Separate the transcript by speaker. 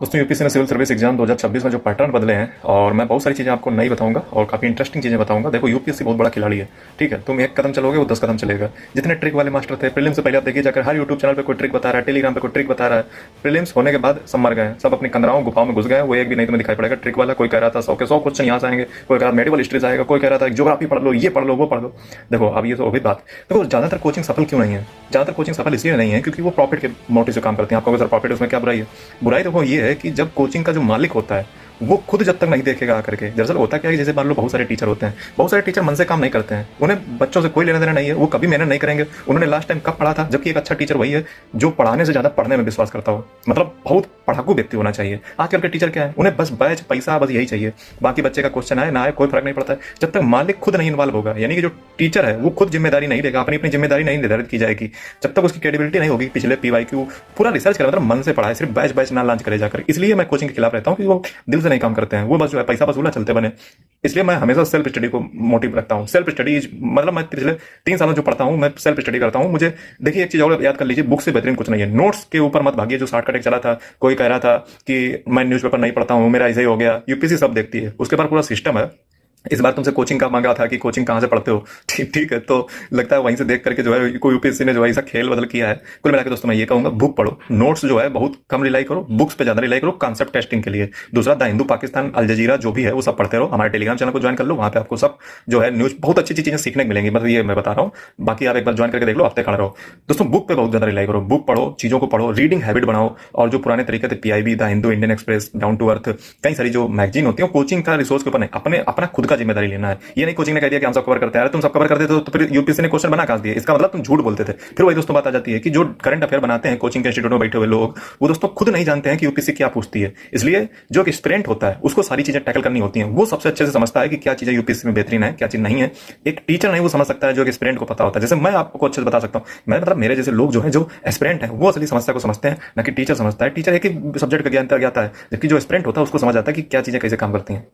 Speaker 1: दोस्तों यूपीएससी ने civil service exam 2026 में जो पैटर्न बदले हैं और मैं बहुत सारी चीज़ें आपको नहीं बताऊंगा और काफ़ी इंटरेस्टिंग चीज़ें बताऊंगा। देखो यूपीएससी बहुत बड़ा खिलाड़ी है, ठीक है। तुम एक कदम चलोगे वो 10 कदम चलेगा। जितने ट्रिक वाले मास्टर थे प्रीलिम्स से पहले आप देखिए जाकर हर यूट्यूब चैनल पे कोई ट्रिक बता रहा है, टेलीग्राम पे कोई ट्रिक बता रहा है। प्रीलिम्स होने के बाद सब मर गए, सब अपनी कंदराओं गुफाओं में घुस गए। वो एक भी नहीं तुम्हें दिखाई पड़ेगा ट्रिक वाला। कोई कह रहा था 100 के 100 क्वेश्चन यहाँ से आएंगे, कोई कह रहा था मेडिवल हिस्ट्री से आएगा, कोई कह रहा था ज्योग्राफी पढ़ लो, ये पढ़ लो, वो पढ़ लो। देखो अब ये तो होगी बात। देखो ज़्यादातर कोचिंग सफल क्यों नहीं है? ज़्यादातर कोचिंग सफल इसलिए नहीं है क्योंकि वो प्रॉफिट के मोटिव से काम करते हैं। आपको अगर प्रॉफिट उसमें क्या बुराई है? बुराई देखो ये है कि जब कोचिंग का जो मालिक होता है वो खुद जब तक नहीं देखेगा आकर के। दरअसल होता क्या है कि जैसे मान लो बहुत सारे टीचर होते हैं, बहुत सारे टीचर मन से काम नहीं करते हैं, उन्हें बच्चों से कोई लेना देना नहीं है, वो कभी मेहनत नहीं करेंगे। उन्होंने लास्ट टाइम कब पढ़ा था? जबकि एक अच्छा टीचर वही है जो पढ़ाने से ज्यादा पढ़ने में विश्वास करता हो। मतलब बहुत पढ़ाकू व्यक्ति होना चाहिए। आजकल के टीचर क्या है, उन्हें बस बैच पैसा बस यही चाहिए, बाकी बच्चे का क्वेश्चन आए ना आए कोई फर्क नहीं पड़ता है जब तक मालिक खुद नहीं इन्वॉल्व होगा। यानी कि जो टीचर है वो खुद जिम्मेदारी नहीं लेगा, अपनी अपनी जिम्मेदारी नहीं निर्धारित की जाएगी, जब तक उसकी क्रेडिबिलिटी नहीं होगी। पिछले पीवाईक्यू पूरा रिसर्च करे, मतलब मन से पढ़ाए, सिर्फ बैच बैच ना लॉन्च करे जाकर। इसलिए मैं कोचिंग के खिलाफ रहता हूँ कि वो दिल से नहीं काम करते हैं, वो बस जो है पैसा वसूला चलते बने। इसलिए मैं हमेशा सेल्फ स्टडी को मोटिव रखता हूँ। सेल्फ स्टडी मतलब मैं पिछले 3 सालों जो पढ़ता हूँ मैं सेल्फ स्टडी करता हूँ। मुझे देखिए एक चीज और याद कर लीजिए, बुक से बेहतरीन कुछ नहीं है। नोट्स के ऊपर मत भागिए। जो शॉर्टकट एक चला था, कोई कह रहा था कि मैं न्यूज़पेपर नहीं पढ़ता हूँ, मेरा ऐसे ही हो गया। यूपीएससी सब देखती है, उसके पास पूरा सिस्टम है। इस बार तुमसे कोचिंग का मांगा था कि कोचिंग कहाँ से पढ़ते हो, ठीक ठीक है। तो लगता है वहीं से देख करके जो है कोई यूपीएससी ने जो है ऐसा खेल बदल किया है। कुल मिला के दोस्तों मैं ये कहूंगा, बुक पढ़ो, नोट्स जो है बहुत कम रिलाई करो, बुक्स पे ज्यादा रिलाई करो कॉन्सेप्ट टेस्टिंग के लिए। दूसरा द हिंदू, पाकिस्तान, अल जजीरा जो भी है वो सब पढ़ते रहो। हमारे टेलीग्राम चैनल को ज्वाइन कर लो, वहाँ पे आपको सब जो है न्यूज बहुत अच्छी चीजें सीखने को मिलेंगी। मतलब ये मैं बता रहा हूँ, बाकी आप एक बार ज्वाइन करके देख लो, हफ्ते खड़ा रहो। दोस्तों बुक पे बहुत ज्यादा रिलाई करो, बुक पढ़ो, चीजों को पढ़ो, रीडिंग हैबिट बनाओ। और जो पुराने तरीके थे PIB, the Hindu, Indian Express, down to earth, कई सारी जो मैगजीन होती है कोचिंग का रिसोर्स के ऊपर नहीं, अपने अपना खुद का जिम्मेदारी लेना है। ये नहीं कोचिंग ने कह दिया कि हम सब कवर करते हैं, तुम सब कवर करते थे तो फिर यूपीएससी ने क्वेश्चन बना कहां दिए? इसका मतलब तुम झूठ बोलते थे। फिर वही दोस्तों बात आ जाती है कि जो करंट अफेयर बनाते हैं कोचिंग के इंस्टीट्यूट में बैठे हुए लोग, वो दोस्तों खुद नहीं जानते हैं कि यूपीएससी क्या पूछती है। इसलिए जो एक एस्पिरेंट होता है उसको सारी चीजें टैकल करनी होती हैं। वो सबसे अच्छे से समझता है कि क्या चीजें यूपीएससी में बेहतरीन है, क्या चीज नहीं है। एक टीचर नहीं वो समझ सकता है जो एक एस्पिरेंट को पता होता है। जैसे मैं आपको अच्छे से बता सकता हूँ, मैं मतलब मेरे जैसे लोग जो है, जो एस्पिरेंट है वो असली समस्या को समझते हैं, ना कि टीचर समझता है। टीचर एक ही सब्जेक्ट का ज्ञान है, जबकि जो एस्पिरेंट होता है उसको समझ आता है कि क्या चीजें कैसे काम करती हैं।